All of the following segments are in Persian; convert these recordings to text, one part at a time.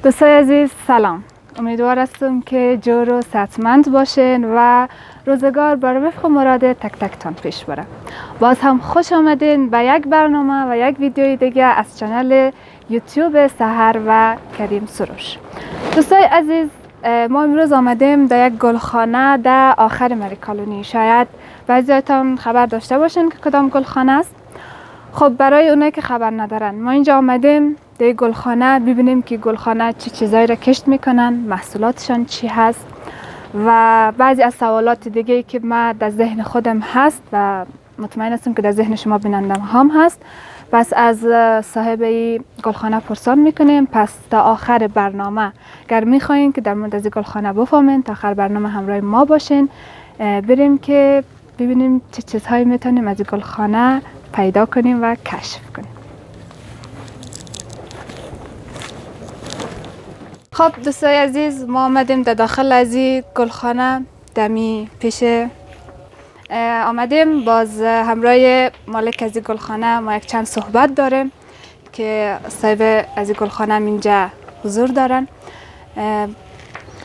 دوستای عزیز سلام. امیدوار هستم که جور و صحتمند باشین و روزگار بر وفق مراد تک تکتان پیش بره. باز هم خوش آمدین به یک برنامه و یک ویدیوی دیگه از چنل یوتیوب سحر و کریم سروش. دوستای عزیز، ما امروز آمدیم در یک گلخانه در آخر مری کالونی. شاید بعضیاتون خبر داشته باشین که کدام گلخانه است. خب برای اونایی که خبر ندارن، ما اینجا آمدیم در گلخانه ببینیم که گلخانه چه چیزایی را کشت میکنن، محصولاتشان چی هست و بعضی از سوالات دیگه که ما در ذهن خودم هست و مطمئن هستم که در ذهن شما بینندم هم هست. پس از صاحب گلخانه پرسان میکنیم. پس تا آخر برنامه اگر میخواین که در مورد از گلخانه بفهمین، تا آخر برنامه همراه ما باشین. بریم که ببینیم چه چیزهایی میتونیم از گلخانه پیدا کنیم و کشف کنیم. خب دوستای عزیز، ما آمدیم در داخل از این گلخانه، دمی پیش آمدیم. باز همراه مالک از این گلخانه ما یک چند صحبت داریم که صاحب از این گلخانه اینجا حضور دارن.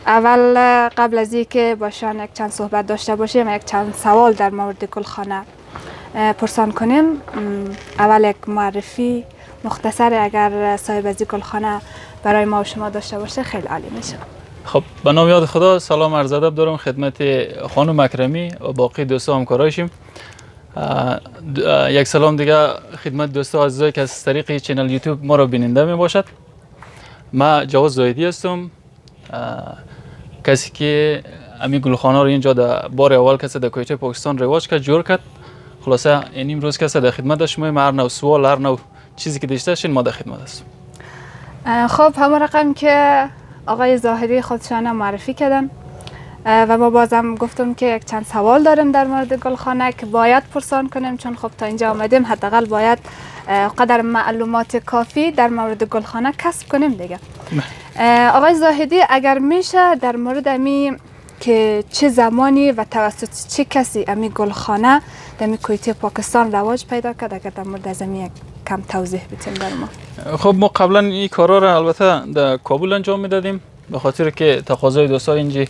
اول قبل از اینکه باشن یک چند صحبت داشته باشیم، یک چند سوال در مورد گلخانه پرسان کنیم. اول یک معرفی مختصر اگر صاحب از این گلخانه برای ما و شما داشته باشه خیلی عالی میشه. خب به نام یاد خدا، سلام عرض ادب دارم خدمت خانم اکرمی و باقی دوستا همکارایشیم. یک سلام دیگه خدمت دوستا عزیزایی که از طریق چینل یوتیوب ما رو بیننده می باشد. ما جواز زاهدی هستم، کسی که امی گلخانه رو اینجا در بار اول کسی در کویته پاکستان رواج کرد، جور کرد. خلاصه این امروز کسی در خدمت شما، هر نوع سوال، هر نوع چیزی که داشته باشین ما در خدمت هستم. خب همون رقم که آقای زاهدی خودشان معرفی کردن و ما بازم گفتم که یک چند سوال داریم در مورد گلخانه که باید پرسان کنیم، چون خب تا اینجا آمدیم حداقل باید قدر معلومات کافی در مورد گلخانه کسب کنیم دیگه. آقای زاهدی، اگر میشه در مورد امی که چه زمانی و توسط چه کسی امی گلخانه در امی کویته پاکستان رواج پیدا کرد، اگر در مورد از امی کم توضیح بدین بر ما. خب ما قبلا این کارا را البته در کابل انجام میدادیم، به خاطر که تقاضای دوستان اینجا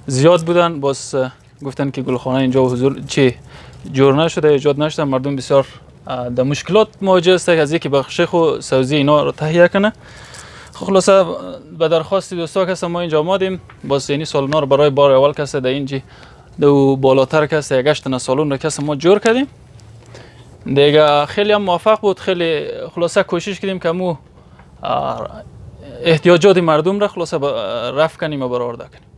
زیاد بودن. باز گفتن که گلخانه اینجا حضور چی جور نشده، ایجاد نشده، مردم بسیار در مشکلات مواجه است از اینکه بخش خو سوزی اینا رو تهیه کنه. خلاصه به درخواست دوستا که ما اینجا آمدیم، باز یعنی سالونا رو برای بار اول کسی در اینجا دو بالاتر کسی یک اشتن سالون رو کسی ما جور کردیم دیگه. خیلی هم موفق بود. خیلی خلاصه کوشش کردیم که مو احتیاجات مردم را خلاصه رفع کنیم و برآورده کنیم.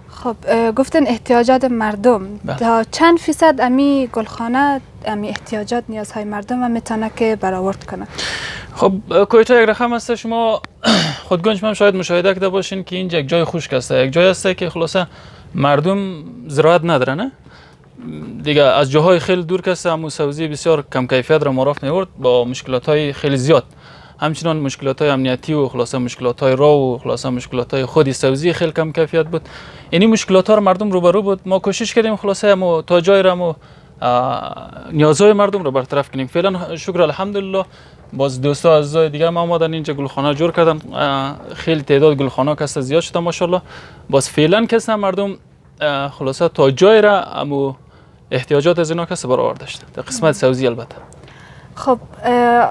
خب گفتن احتیاجات مردم، تا چند فیصد امی گلخانه امی احتیاجات نیازهای مردم میتونه که برآورد کنه؟ خب کویته یک رقم است، شما خودگنج هم شاید مشاهده کرده باشین که اینجا یک جای خشک است، یک جای است که خلاصه مردم زراعت ندارن دیگه. از جاهای خیلی دور کسی همون سبزی بسیار کم کیفیت را مراف میورد با مشکلات های خیلی زیاد، همچنان مشکلات های امنیتی و خلاصه مشکلات های راه و خلاصه مشکلات های خودی سبزی خیلی کم کیفیت بود. یعنی مشکلات ها را مردم روبرو بود. ما کوشش کردیم خلاصه همو تا جای را نیازهای مردم رو برطرف کنیم. فعلا شکر الحمدلله باز دوستا عزیزای دیگه ما آمدن اینجا گلخانه جور کردن. خیلی تعداد گلخانه کسا زیاد شده ماشاءالله. باز فعلا کسا مردم خلاصه تا جای را همو احتیاجات از اینا کسی برآورده شده در قسمت سبزی البته. خب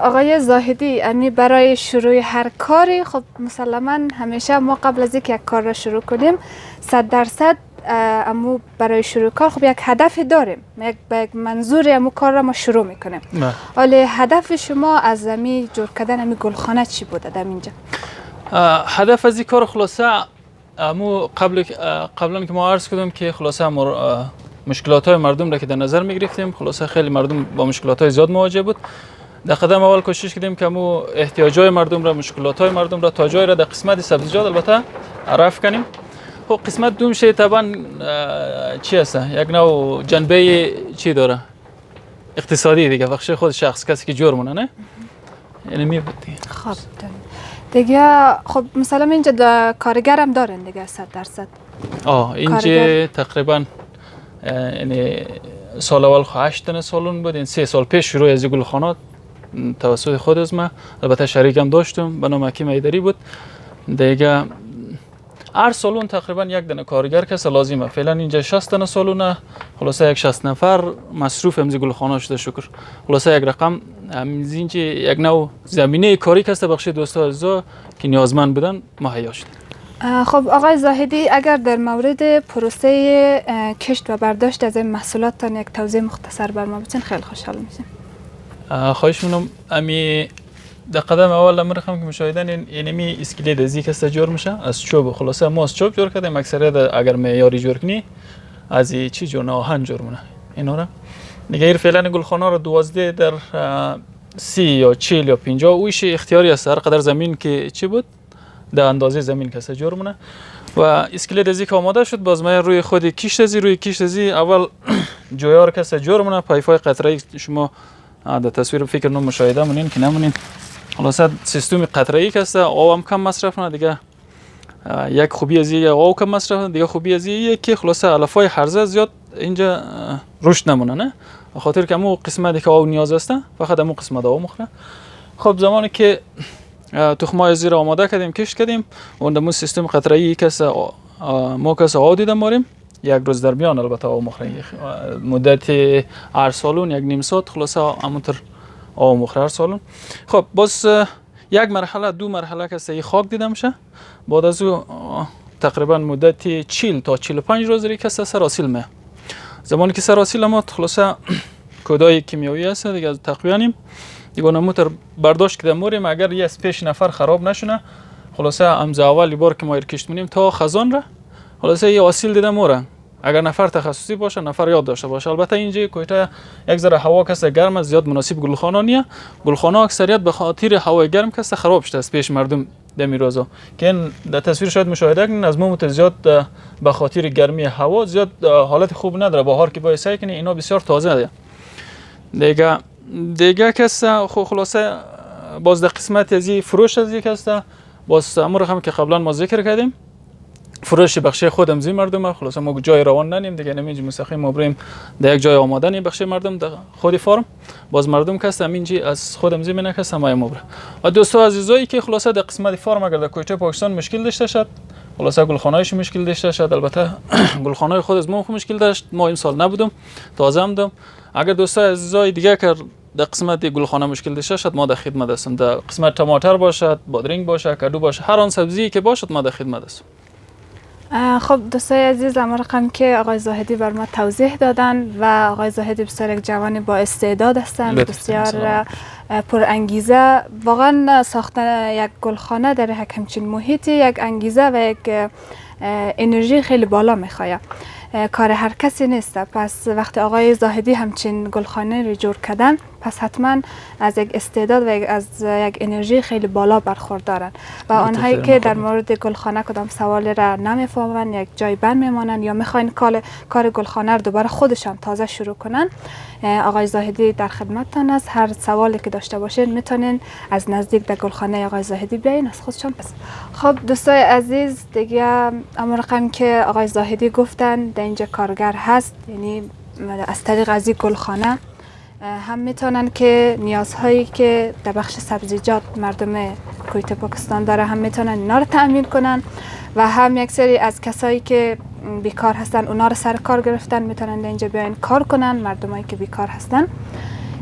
آقای زاهدی، امی برای شروع هر کاری خب مسلما همیشه ما قبل از اینکه یک کار را شروع کنیم 100% امو برای شروع کار خب یک هدف داریم، یک منظور امو کار را ما شروع میکنیم. ولی هدف شما از امی جور کردن امی گلخانه چی بوده در اینجا؟ هدف از این کار خلاصه امو قبلا که ما عرض کردم که خلاصه مشکلات های مردم را که در نظر می گرفتیم. خلاصه خیلی مردم با مشکلات های زیاد مواجه بود. در قدم اول کوشش کردیم که امو احتیاجات مردم را، مشکلات های مردم را تا جای را در قسمت سبزیجات البته رفع کنیم. خب قسمت دوم شه طبعا چی است؟ یک نوع جنبه چی داره؟ اقتصادی دیگه، بخش خود شخص کسی که جور مونه نه؟ یعنی می بود دیگه. خب دیگه خب مثلا اینجا کارگر هم دارن دیگه 100%. اینجا تقریبا یعنی سال اول 8 تا سالون بود. این 3 سال پیش شروع از گلخانات توسط خود از ما، البته شریکم داشتم به نام حکیم ایدری بود. دیگه هر سالون تقریبا یک دانه کارگر کس لازمه. فعلا اینجا 60 دانه سالونه، خلاصه یک 60 نفر مصروف امزی گلخانه شده شکر. خلاصه یک رقم اینجا یک نوع زمینه کاری کسته بخش دوستا عزیزا که نیازمند بودن مهیا شده. خب آقای زاهدی، اگر در مورد پروسه کشت و برداشت از این محصولاتتان یک توضیح مختصر بر ما بتین خیلی خوشحال میشیم. خواهش می‌کنم. امی در قدم اول امرخم که مشاهدن اینمی اسکلت ازی کسته جور میشه از چوب. خلاصه ما از چوب جور کردیم. اکثریت اگر معیاری جور کنی از چی جور نه آهن جور مونه. اینا را دیگه ایر فعلا گلخانه رو 12 در 30 یا 40 یا 50 اویش اختیاری است. هر قدر زمین که چی بود در اندازه زمین کسته جور مونه. و اسکلت ازی که آماده شد باز ما روی خود کیشت ازی روی کیشت ازی اول جویار کسته جور مونه. پایفای قطره شما در تصویر فکر نو مشاهده مونین که نمونین. خلاصه سیستم قطره‌ای که است آب هم کم مصرف نه دیگه. یک خوبی از این آب کم مصرف نه دیگه. خوبی از این که خلاصه علفای هرزه زیاد اینجا رشد نمونه نه. به خاطر که امو قسمتی که آب نیاز است فقط امو قسمت آب مخوره. خب زمانی که تخمای زیر آماده کردیم کشت کردیم اون دمو سیستم قطره‌ای که است ما که آب دیدم ماریم یک روز در میان البته آب مخوره. مدت هر سالون یک نیم ساعت خلاصه همونطور آب مخرر سالون. خب باز یک مرحله دو مرحله که سه خاک دیده میشه. بعد از او تقریبا مدت 40 تا 45 روز ری که سراسیل میه. زمانی که سراسیل ما خلاصه کدای کیمیایی است دیگه تقریبا دیگه نموتر برداشت کردم موریم. اگر یه پیش نفر خراب نشونه خلاصه امز اولی بار که ما کشت مونیم تا خزان را خلاصه یه اصیل دیده موره. اگر نفر تخصصی باشه نفر یاد داشته باشه. البته اینجا کویتا یک ذره هوا کسته گرم است زیاد مناسب گلخانه نیه. گلخانه اکثریت به خاطر هوای گرم کسته خراب شده است پیش مردم دمی روزا که این در تصویر شاید مشاهده کنین از مومت زیاد به خاطر گرمی هوا زیاد حالت خوب نداره. بهار که باید سعی کنی اینا بسیار تازه ده. دیگه کسته خلاصه باز در قسمت از فروش از یک کسته باز امور هم که قبلا ما ذکر کردیم فروش بخش خودم زی مردم. خلاصه ما جای روان ننیم دیگه نمیج مستقیم ما بریم در یک جای آماده نی بخش مردم در خودی فارم باز مردم کسته اینجی از خودم زی منه کسته ما بره. و دوستا عزیزایی که خلاصه در قسمت فارم اگر در کویته پاکستان مشکل داشته شد خلاصه گلخانه‌ایش مشکل داشته شد. البته گلخانه خود از ما مشکل داشت. ما این سال نبودم تازه ام. اگر دوستا عزیزای دیگه که در قسمت گلخانه مشکل داشته شد ما در خدمت هستم. در قسمت ټماټر باشد بادرنگ باشه کدو باشه هر آن سبزی که باشد ما در خدمت هستم. خب دوستای عزیز رقم که آقای زاهدی بر ما توضیح دادن و آقای زاهدی بسیار یک جوان با استعداد هستند بسیار پر انگیزه. واقعا ساختن یک گلخانه در یک همچین محیطی یک انگیزه و یک انرژی خیلی بالا میخواد. کار هر کسی نیست. پس وقتی آقای زاهدی همچین گلخانه رو جور کردن پس حتما از یک استعداد و از یک انرژی خیلی بالا برخوردارن و آنهایی که در مورد گلخانه کدام سوال را نمیفهمن یک جای بند میمانن یا میخواین کار گلخانه رو دوباره خودشان تازه شروع کنن آقای زاهدی در خدمتتان است. هر سوالی که داشته باشین میتونین از نزدیک در گلخانه آقای زاهدی بیاین از خودشان پس. خب دوستای عزیز دیگه اما رقم که آقای زاهدی گفتن در اینجا کارگر هست یعنی از طریق از این گلخانه هم میتونن که نیازهایی که در بخش سبزیجات مردم کویت پاکستان داره هم میتونن اینا رو تأمین کنن و هم یک سری از کسایی که بیکار هستن اونا رو سر کار گرفتن میتونن اینجا بیاین کار کنن مردمایی که بیکار هستن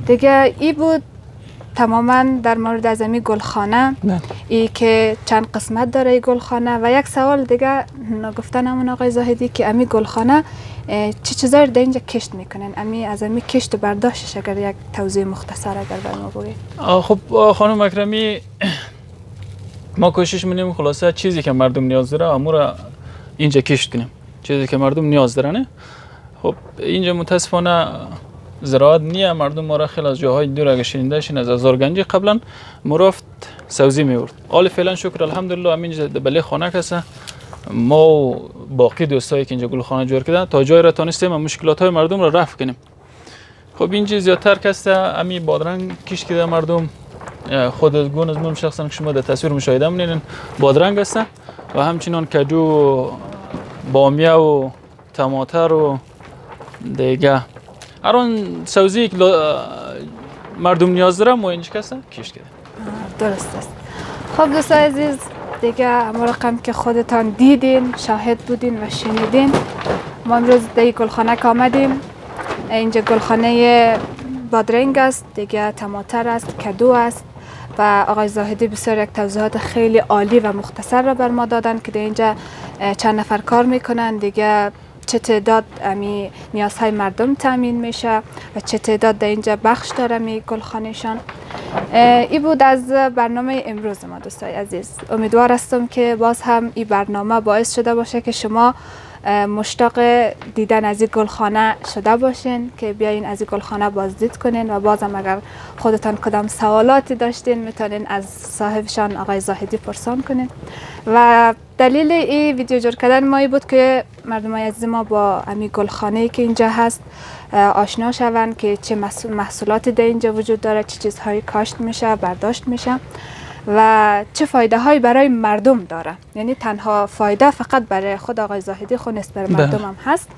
دیگه. ای بود تماما در مورد از امی گلخانه ای که چند قسمت داره ای گلخانه. و یک سوال دیگه نگفتن همون آقای زاهدی که امی گلخانه چه چیزایی در اینجا کشت میکنن از امی کشت و برداشتش اگر یک توضیح مختصر اگر بر ما بگید. خب خانم اکرمی ما کوشش می‌کنیم خلاصه چیزی که مردم نیاز داره امور اینجا کشت کنیم چیزی که مردم نیاز دارن. خب اینجا متاسفانه زراعت نیه. مردم ما را خیلی از جاهای دور اگه شنیده شین از آزارگنجی قبلا مرافت سبزی میورد. حال فعلا شکر الحمدلله همینجا بله خانه کسه ما و باقی دوستایی که اینجا گلخانه جور کردن تا جای را تانستیم مشکلات های مردم را رفع کنیم. خب اینجا زیادتر کسته امی بادرنگ کش کرده مردم خود گون از من شخصا که شما در تصویر مشاهده می‌بینید بادرنگ است و همچنین کدو بامیه و ټماټر و دیگه هر آن سبزی که مردم نیاز داره ما اینجا کسته کشت کرده. درست است. خب دوستان عزیز دیگه همه رقم که خودتان دیدین، شاهد بودین و شنیدین. ما امروز در گلخانه آمدیم. اینجا گلخانه بادرنگ است، دیگه تماتر است، کدو است و آقای زاهدی بسیار یک توضیحات خیلی عالی و مختصر را بر ما دادن که در اینجا چند نفر کار میکنن، دیگه چه تعداد امی نیازهای مردم تامین میشه و چه تعداد در اینجا بخش داره می گلخانهشان. این بود از برنامه امروز ما دوستای عزیز. امیدوار هستم که باز هم این برنامه باعث شده باشه که شما مشتاق دیدن از این گلخانه شده باشین، که بیاین از این گلخانه بازدید کنین و بازم اگر خودتان کدام سوالاتی داشتین میتونین از صاحبشان آقای زاهدی پرسان کنین. و دلیل این ویدیو جور کردن ما بود که مردم عزیز ما با امی گلخانه‌ای که اینجا هست آشنا شوند که چه محصولاتی در اینجا وجود داره، چه چیزهایی کاشت میشه، برداشت میشه و چه فایده هایی برای مردم داره. یعنی تنها فایده فقط برای خود آقای زاهدی خود نیست، برای مردم هم هست.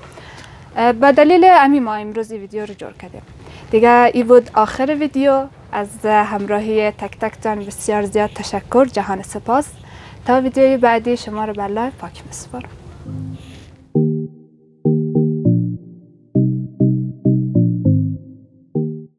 به دلیل امی ما امروز این ویدیو رو جور کردیم. دیگه این بود آخر ویدیو. از همراهی تک تک تان بسیار زیاد تشکر، جهان سپاس. تا ویدیوی بعدی شما رو به الله پاک میسپارم.